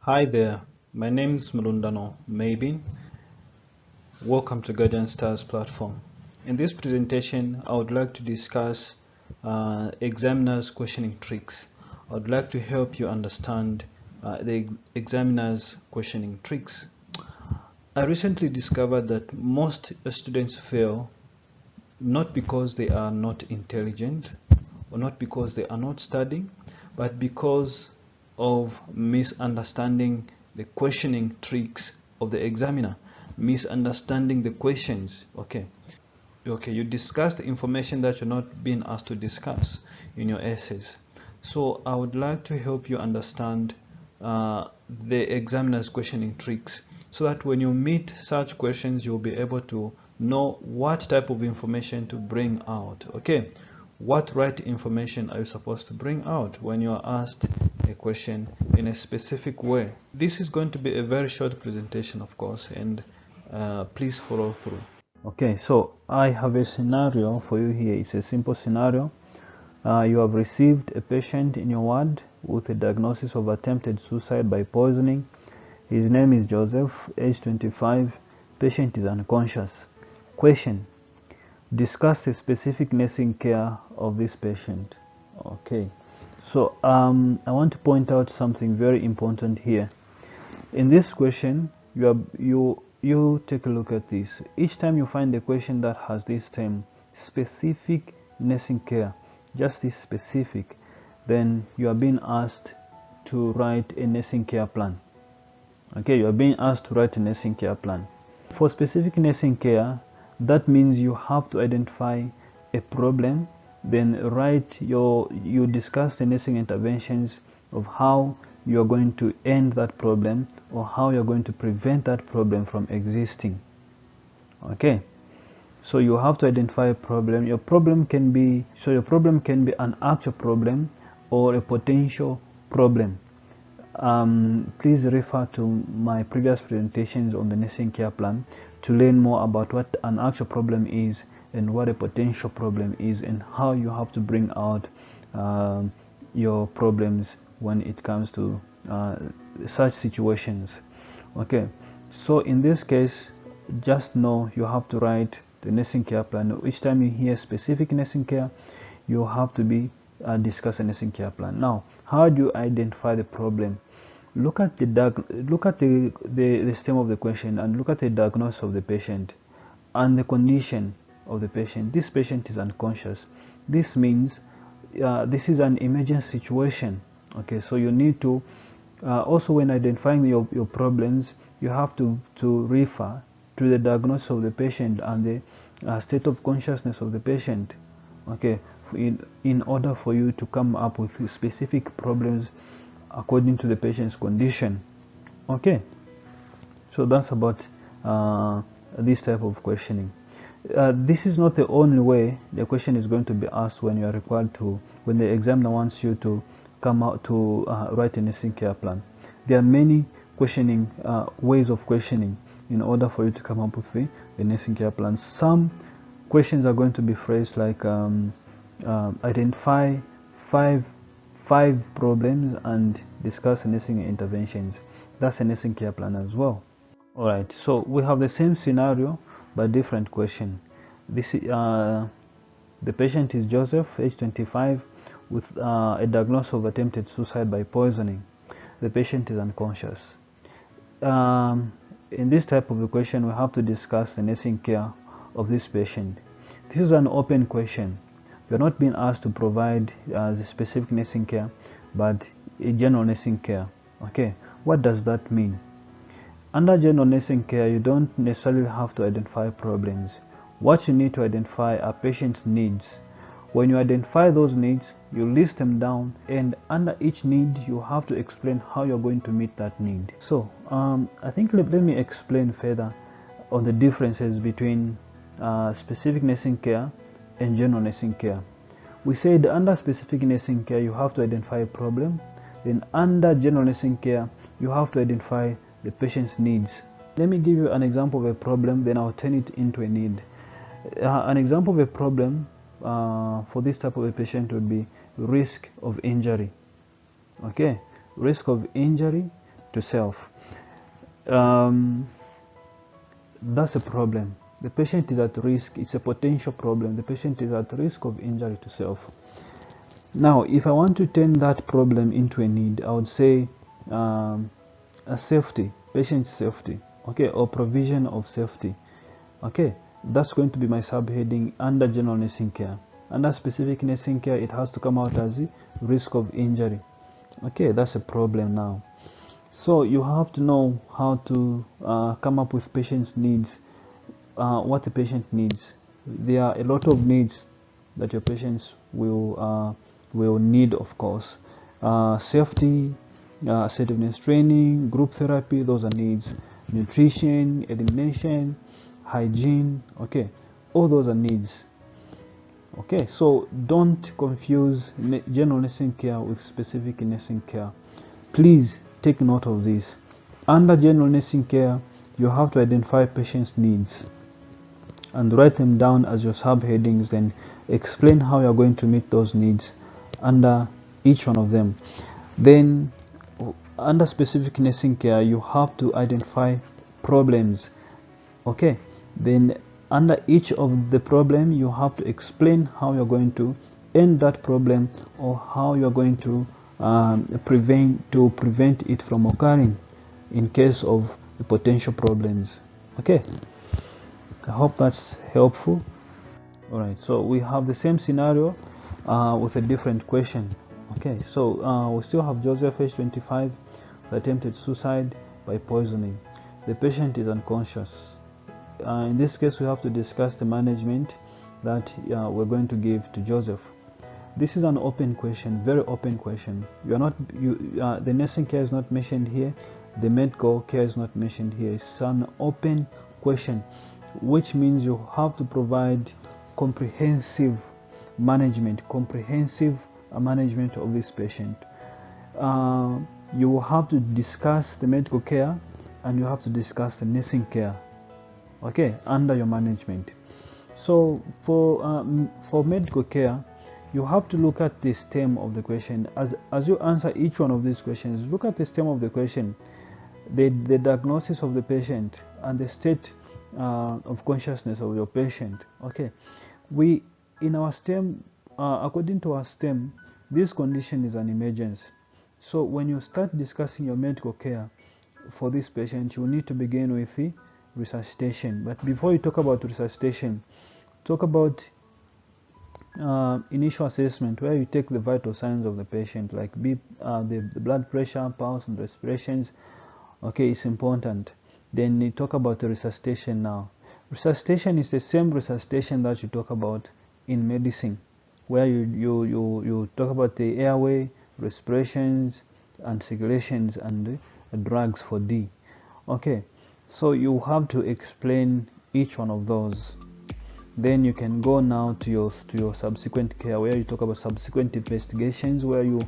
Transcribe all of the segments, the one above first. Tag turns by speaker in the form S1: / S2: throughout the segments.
S1: Hi there, my name is Mulundano Mabin. Welcome to Guardian Stars platform. In this presentation, I would like to discuss examiners' questioning tricks. I would like to help you understand the examiners' questioning tricks. I recently discovered that most students fail not because they are not intelligent or not because they are not studying, but because of misunderstanding the questioning tricks of the examiner, misunderstanding the questions. Okay, you discuss the information that you're not being asked to discuss in your essays. So I would like to help you understand the examiner's questioning tricks, so that when you meet such questions, you'll be able to know what type of information to bring out. Okay, what right information are you supposed to bring out when you are asked a question in a specific way. This is going to be a very short presentation, of course, and please follow through. Okay, so I have a scenario for you here. It's a simple scenario. You have received a patient in your ward with a diagnosis of attempted suicide by poisoning. His name is Joseph, age 25. Patient is unconscious. Question: discuss the specific nursing care of this patient. Okay, so I want to point out something very important here. In this question, you take a look at this. Each time you find a question that has this term, specific nursing care, just this specific, then you are being asked to write a nursing care plan. Okay, you are being asked to write a nursing care plan. For specific nursing care, that means you have to identify a problem, then you discuss the nursing interventions of how you are going to end that problem or how you are going to prevent that problem from existing. Okay, so you have to identify a problem. Your problem can be an actual problem or a potential problem. Please refer to my previous presentations on the nursing care plan to learn more about what an actual problem is and what a potential problem is, and how you have to bring out your problems when it comes to such situations. Okay, so in this case, just know you have to write the nursing care plan. Each time you hear specific nursing care, you have to be discuss a nursing care plan. Now, how do you identify the problem? Look at the stem of the question and look at the diagnosis of the patient and the condition of the patient. This patient is unconscious. This means this is an emergency situation. Okay, so you need to also, when identifying your problems, you have to refer to the diagnosis of the patient and the state of consciousness of the patient. Okay, in order for you to come up with specific problems according to the patient's condition. Okay, so that's about this type of questioning. This is not the only way the question is going to be asked when you are required to, when the examiner wants you to come out to write a nursing care plan. There are many questioning ways of questioning in order for you to come up with the nursing care plan. Some questions are going to be phrased like identify five problems and discuss nursing interventions. That's a nursing care plan as well. Alright, so we have the same scenario but different question. This the patient is Joseph, age 25, with a diagnosis of attempted suicide by poisoning. The patient is unconscious. In this type of a question, we have to discuss the nursing care of this patient. This is an open question. You're not being asked to provide the specific nursing care, but a general nursing care. Okay, what does that mean? Under general nursing care, you don't necessarily have to identify problems. What you need to identify are patient's needs. When you identify those needs, you list them down, and under each need, you have to explain how you're going to meet that need. So, I think let me explain further on the differences between specific nursing care and general nursing care. We said under specific nursing care you have to identify a problem, then under general nursing care you have to identify the patient's needs. Let me give you an example of a problem, then I'll turn it into a need. An example of a problem for this type of a patient would be risk of injury. Okay, risk of injury to self. That's a problem. The patient is at risk. It's a potential problem. The patient is at risk of injury to self. Now, if I want to turn that problem into a need, I would say a safety, patient safety, okay, or provision of safety. Okay, that's going to be my subheading under general nursing care. Under specific nursing care, it has to come out as the risk of injury. Okay, that's a problem now. So you have to know how to come up with patient's needs, what the patient needs. There are a lot of needs that your patients will need, of course. Safety, assertiveness training, group therapy, those are needs. Nutrition, elimination, hygiene, okay, all those are needs. Okay, so don't confuse general nursing care with specific nursing care. Please take note of this. Under general nursing care, you have to identify patients' needs and write them down as your subheadings, and explain how you are going to meet those needs under each one of them. Then under specific nursing care, you have to identify problems. Okay, then under each of the problem, you have to explain how you're going to end that problem, or how you're going to prevent it from occurring in case of the potential problems. Okay, I hope that's helpful. All right, so we have the same scenario with a different question. Okay, so we still have Joseph, age 25, who attempted suicide by poisoning. The patient is unconscious. In this case, we have to discuss the management that we're going to give to Joseph. This is an open question, very open question. The nursing care is not mentioned here. The medical care is not mentioned here. It's an open question, which means you have to provide comprehensive management of this patient. You will have to discuss the medical care, and you have to discuss the nursing care, okay, under your management. So for medical care, you have to look at the stem of the question. As you answer each one of these questions, look at the stem of the question, the diagnosis of the patient, and the state of consciousness of your patient. Okay, in our stem, according to our stem, this condition is an emergency. So when you start discussing your medical care for this patient, you need to begin with the resuscitation. But before you talk about resuscitation, talk about initial assessment, where you take the vital signs of the patient, like the blood pressure, pulse, and respirations. Okay, it's important. Then you talk about the resuscitation now. Resuscitation is the same resuscitation that you talk about in medicine, where you talk about the airway, respirations, and circulations, and drugs for D. Okay, so you have to explain each one of those. Then you can go now to your subsequent care, where you talk about subsequent investigations, where you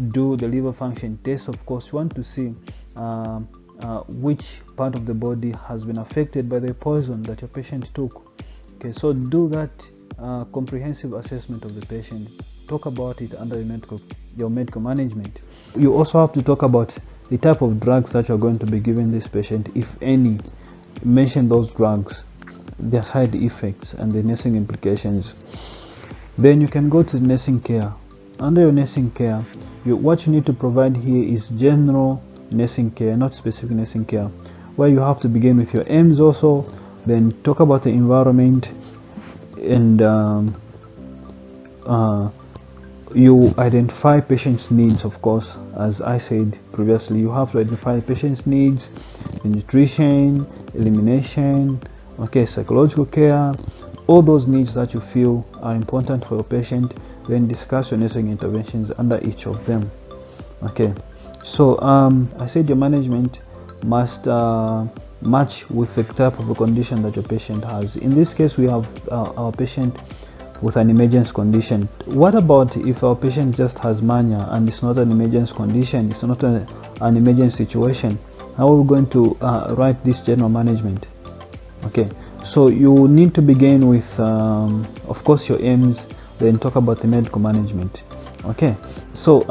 S1: do the liver function test. Of course, you want to see which part of the body has been affected by the poison that your patient took. Okay, so do that comprehensive assessment of the patient. Talk about it under your medical management. You also have to talk about the type of drugs that you're going to be giving this patient, if any. Mention those drugs, their side effects, and the nursing implications. Then you can go to the nursing care. Under your nursing care, what you need to provide here is general nursing care, not specific nursing care, where you have to begin with your aims also, then talk about the environment, and you identify patient's needs. Of course, as I said previously, you have to identify patient's needs, the nutrition, elimination, okay, psychological care, all those needs that you feel are important for your patient. Then discuss your nursing interventions under each of them. Okay, so I said your management must match with the type of a condition that your patient has. In this case, we have our patient with an emergency condition. What about if our patient just has mania and it's not an emergency condition, it's not an emergency situation? How are we going to write this general management? Okay, so you need to begin with of course your aims, then talk about the medical management. Okay, so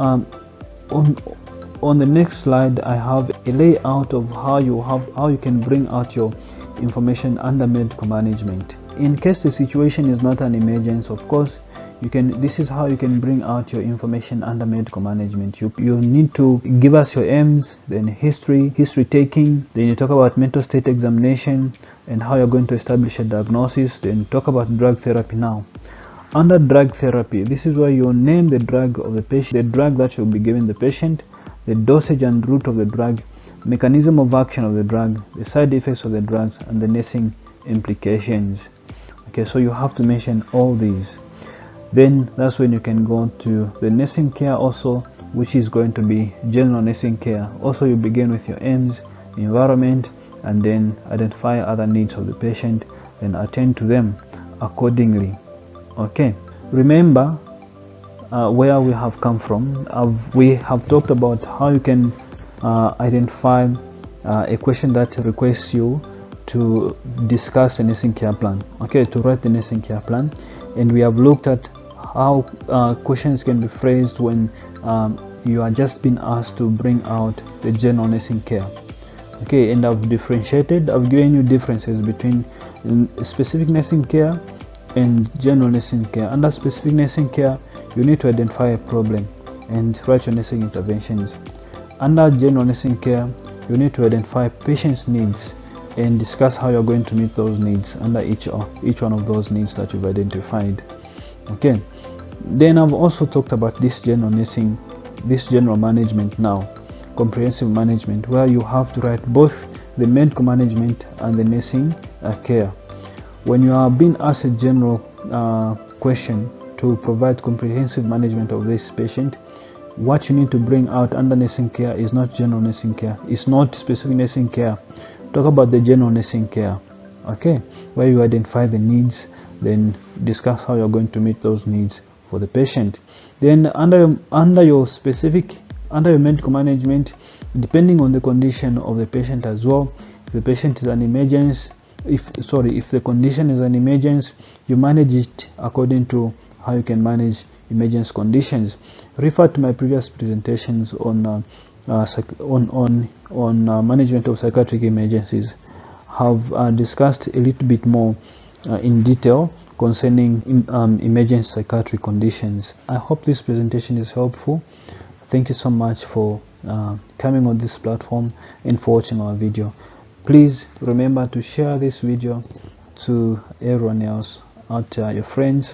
S1: on the next slide, I have a layout of how you can bring out your information under medical management. In case the situation is not an emergency, of course, this is how you can bring out your information under medical management. You need to give us your aims, then history taking, then you talk about mental state examination and how you're going to establish a diagnosis, then talk about drug therapy. Now, under drug therapy, this is where you name the drug of the patient, the drug that you'll be giving the patient, the dosage and route of the drug, mechanism of action of the drug, the side effects of the drugs, and the nursing implications. Okay, so you have to mention all these. Then that's when you can go to the nursing care also, which is going to be general nursing care. Also, you begin with your aims, environment, and then identify other needs of the patient, then attend to them accordingly. Okay, remember where we have come from. We have talked about how you can identify a question that requests you to discuss a nursing care plan, okay, to write the nursing care plan. And we have looked at how questions can be phrased when you are just being asked to bring out the general nursing care. Okay, and I've given you differences between specific nursing care and general nursing care. Under specific nursing care, you need to identify a problem and write your nursing interventions. Under general nursing care, you need to identify patient's needs and discuss how you're going to meet those needs under each one of those needs that you've identified. Okay, then I've also talked about this general nursing, this general management now, comprehensive management, where you have to write both the medical management and the nursing care. When you are being asked a general question to provide comprehensive management of this patient, what you need to bring out under nursing care is not general nursing care, it's not specific nursing care. Talk about the general nursing care, okay, where you identify the needs, then discuss how you're going to meet those needs for the patient. Then under your medical management, depending on the condition of the patient as well, if the patient is an emergency, if the condition is an emergency, you manage it according to how you can manage emergency conditions. Refer to my previous presentations on management of psychiatric emergencies. Have discussed a little bit more in detail concerning emergency psychiatric conditions. I hope this presentation is helpful. Thank you so much for coming on this platform and for watching our video. Please remember to share this video to everyone else out there, your friends,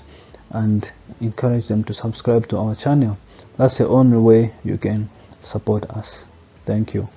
S1: and encourage them to subscribe to our channel. That's the only way you can support us. Thank you.